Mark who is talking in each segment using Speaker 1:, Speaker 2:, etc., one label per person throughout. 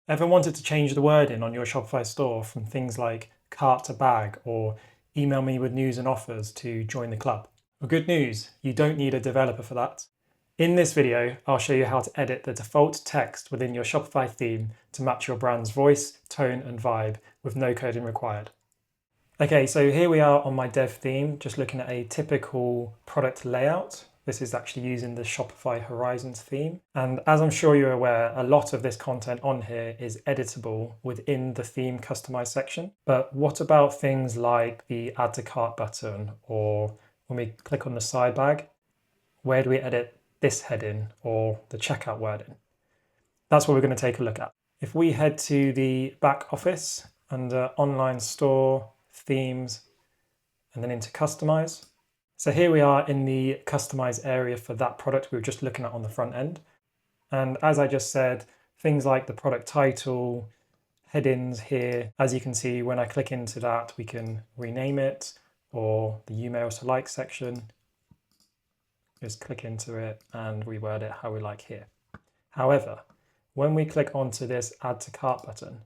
Speaker 1: Ever wanted to change the wording on your Shopify store from things like cart to bag or email me with news and offers to join the club? Well, good news, you don't need a developer for that. In this video, I'll show you how to edit the default text within your Shopify theme to match your brand's voice, tone, and vibe with no coding required. Okay, so here we are on my dev theme, just looking at a typical product layout. This is actually using the Shopify Horizons theme. And as I'm sure you're aware, a lot of this content on here is editable within the theme customize section. But what about things like the add to cart button, or when we click on the side bag, where do we edit this heading or the checkout wording? That's what we're going to take a look at. If we head to the back office under online store, themes, and then into customize. So here we are in the customize area for that product we were just looking at on the front end. And as I just said, things like the product title, headings here, as you can see, when I click into that, we can rename it, or the email to like section. Just click into it and reword it how we like here. However, when we click onto this add to cart button,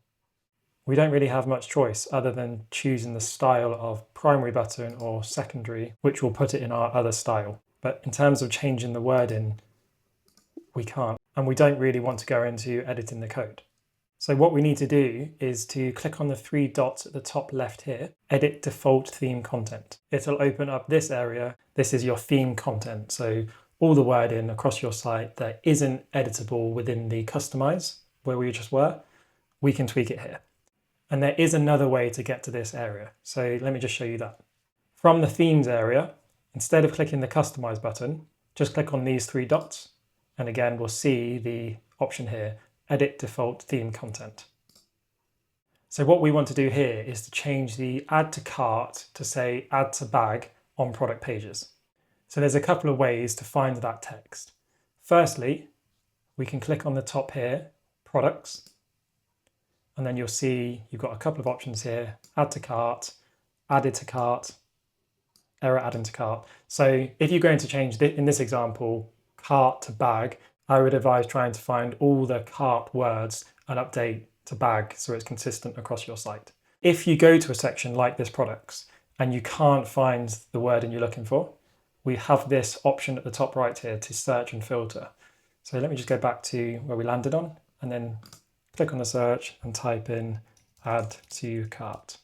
Speaker 1: we don't really have much choice other than choosing the style of primary button or secondary, which will put it in our other style. But in terms of changing the wording, we can't, and we don't really want to go into editing the code. So what we need to do is to click on the three dots at the top left here, edit default theme content. It'll open up this area. This is your theme content. So all the wording across your site that isn't editable within the customize, where we just were, we can tweak it here. And there is another way to get to this area. So let me just show you that. From the themes area, instead of clicking the customize button, just click on these three dots. And again, we'll see the option here, edit default theme content. So what we want to do here is to change the add to cart to say add to bag on product pages. So there's a couple of ways to find that text. Firstly, we can click on the top here, products, and then you'll see you've got a couple of options here, add to cart, added to cart, error adding to cart. So if you're going to change, in this example, cart to bag, I would advise trying to find all the cart words and update to bag so it's consistent across your site. If you go to a section like this products and you can't find the wording you're looking for, we have this option at the top right here to search and filter. So let me just go back to where we landed on and then click on the search and type in add to cart.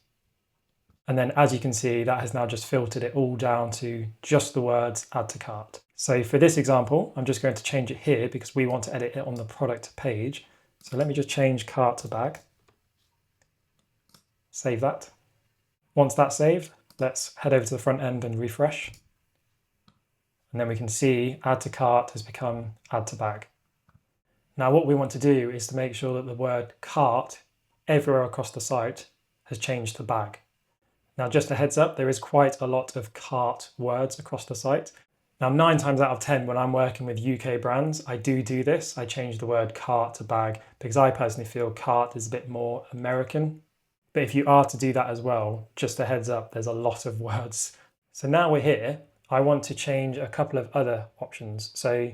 Speaker 1: And then as you can see, that has now just filtered it all down to just the words add to cart. So for this example, I'm just going to change it here because we want to edit it on the product page. So let me just change cart to bag. Save that. Once that's saved, let's head over to the front end and refresh. And then we can see add to cart has become add to bag. Now what we want to do is to make sure that the word cart everywhere across the site has changed to bag. Now just a heads up, there is quite a lot of cart words across the site. Now 9 times out of 10 when I'm working with UK brands, I do this. I change the word cart to bag because I personally feel cart is a bit more American. But if you are to do that as well, just a heads up, there's a lot of words. So now we're here, I want to change a couple of other options. So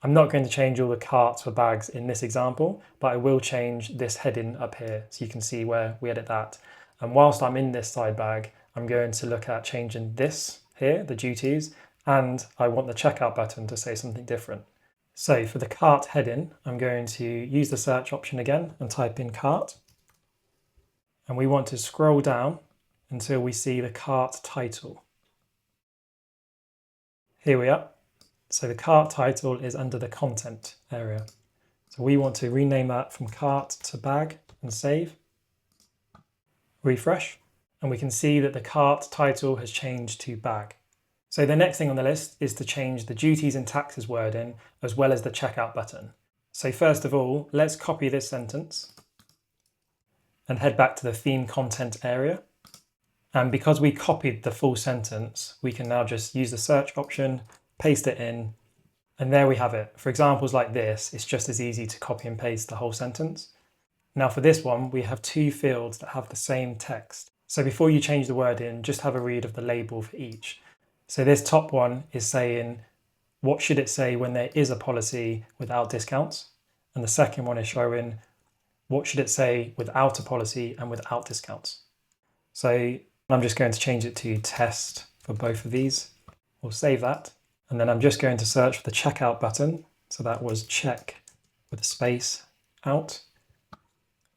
Speaker 1: I'm not going to change all the carts for bags in this example, but I will change this heading up here so you can see where we edit that. And whilst I'm in this side bag, I'm going to look at changing this here, the duties, and I want the checkout button to say something different. So for the cart heading, I'm going to use the search option again and type in cart. And we want to scroll down until we see the cart title. Here we are. So the cart title is under the content area. So we want to rename that from cart to bag and save. Refresh. And we can see that the cart title has changed to bag. So the next thing on the list is to change the duties and taxes wording as well as the checkout button. So first of all, let's copy this sentence and head back to the theme content area. And because we copied the full sentence, we can now just use the search option, paste it in, and there we have it. For examples like this, it's just as easy to copy and paste the whole sentence. Now for this one, we have 2 fields that have the same text. So before you change the wording, just have a read of the label for each. So this top one is saying, what should it say when there is a policy without discounts? And the second one is showing what should it say without a policy and without discounts. So I'm just going to change it to test for both of these. We'll save that. And then I'm just going to search for the checkout button. So that was check with a space out.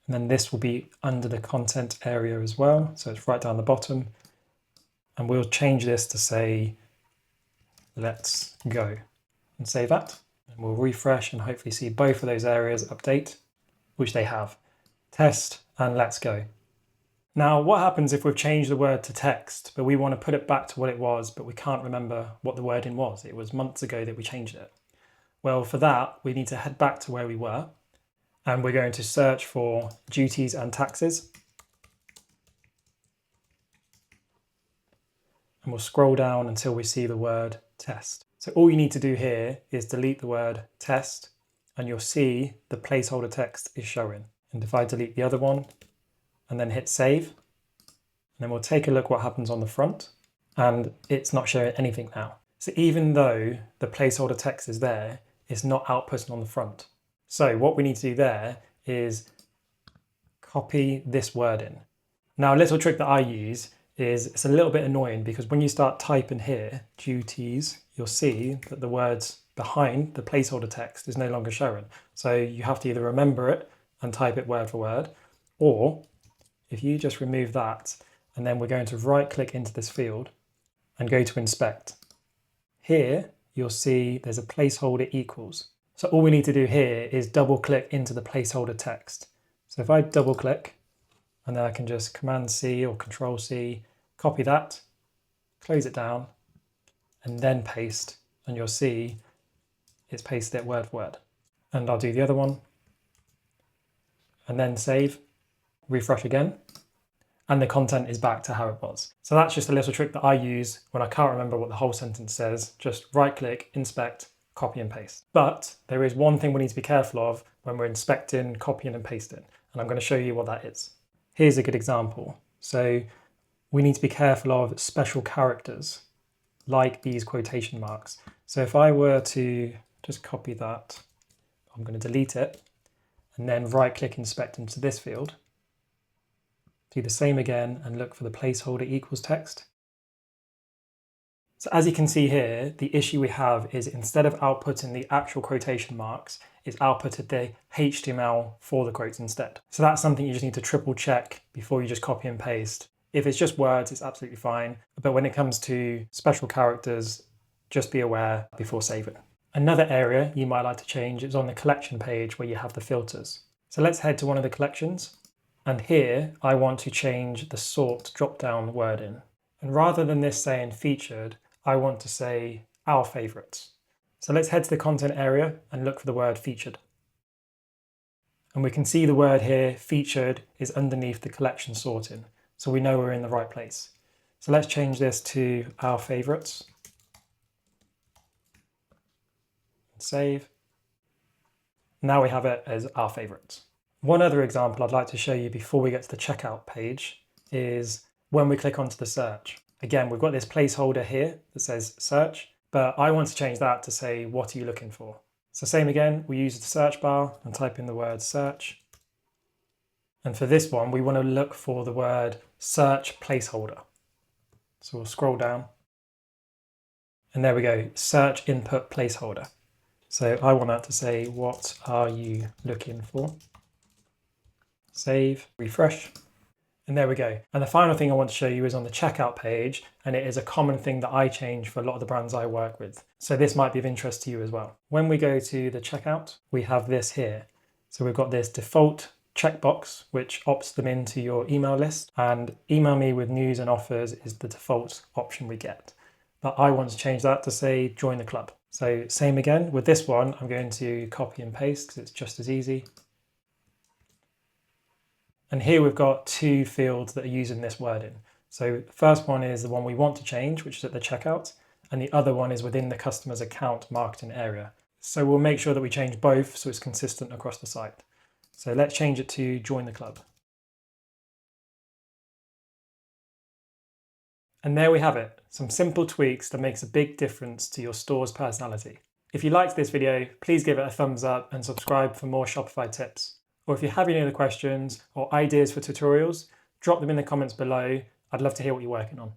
Speaker 1: And then this will be under the content area as well. So it's right down the bottom. And we'll change this to say, let's go, and save that. And we'll refresh and hopefully see both of those areas update, which they have, test and let's go. Now, what happens if we've changed the word to text, but we want to put it back to what it was, but we can't remember what the wording was? It was months ago that we changed it. Well, for that, we need to head back to where we were, and we're going to search for duties and taxes. And we'll scroll down until we see the word test. So all you need to do here is delete the word test, and you'll see the placeholder text is showing. And if I delete the other one and then hit save, and then we'll take a look what happens on the front, and it's not showing anything now. So even though the placeholder text is there, it's not outputting on the front. So what we need to do there is copy this word in. Now, a little trick that I use is it's a little bit annoying because when you start typing here, duties, you'll see that the words behind the placeholder text is no longer showing. So you have to either remember it and type it word for word, or if you just remove that, and then we're going to right click into this field and go to inspect. Here, you'll see there's a placeholder equals. So all we need to do here is double click into the placeholder text. So if I double click, and then I can just Command C or Control C, copy that, close it down, and then paste, and you'll see it's pasted it word for word. And I'll do the other one, and then save, refresh again, and the content is back to how it was. So that's just a little trick that I use when I can't remember what the whole sentence says. Just right click, inspect, copy and paste. But there is one thing we need to be careful of when we're inspecting, copying and pasting, and I'm going to show you what that is. Here's a good example. So we need to be careful of special characters like these quotation marks. So if I were to just copy that, I'm going to delete it and then right click inspect into this field. Do the same again and look for the placeholder equals text. So as you can see here, the issue we have is instead of outputting the actual quotation marks, it's outputted the HTML for the quotes instead. So that's something you just need to triple check before you just copy and paste. If it's just words, it's absolutely fine. But when it comes to special characters, just be aware before saving. Another area you might like to change is on the collection page where you have the filters. So let's head to one of the collections. And here I want to change the sort drop-down wording. And rather than this saying featured, I want to say our favorites. So let's head to the content area and look for the word featured. And we can see the word here, featured, is underneath the collection sorting. So we know we're in the right place. So let's change this to our favorites. And save. Now we have it as our favorites. One other example I'd like to show you before we get to the checkout page is when we click onto the search. Again, we've got this placeholder here that says search, but I want to change that to say, what are you looking for? So same again, we use the search bar and type in the word search. And for this one, we want to look for the word search placeholder. So we'll scroll down. And there we go, search input placeholder. So I want that to say, what are you looking for? Save, refresh. And there we go. And the final thing I want to show you is on the checkout page, and it is a common thing that I change for a lot of the brands I work with. So this might be of interest to you as well. When we go to the checkout, we have this here. So we've got this default checkbox, which opts them into your email list, and email me with news and offers is the default option we get. But I want to change that to say, join the club. So same again with this one, I'm going to copy and paste because it's just as easy. And here we've got two fields that are using this wording. So the first one is the one we want to change, which is at the checkout, and the other one is within the customer's account marketing area. So we'll make sure that we change both so it's consistent across the site. So let's change it to join the club. And there we have it, some simple tweaks that makes a big difference to your store's personality. If you liked this video, please give it a thumbs up and subscribe for more Shopify tips. or if you have any other questions or ideas for tutorials, drop them in the comments below. I'd love to hear what you're working on.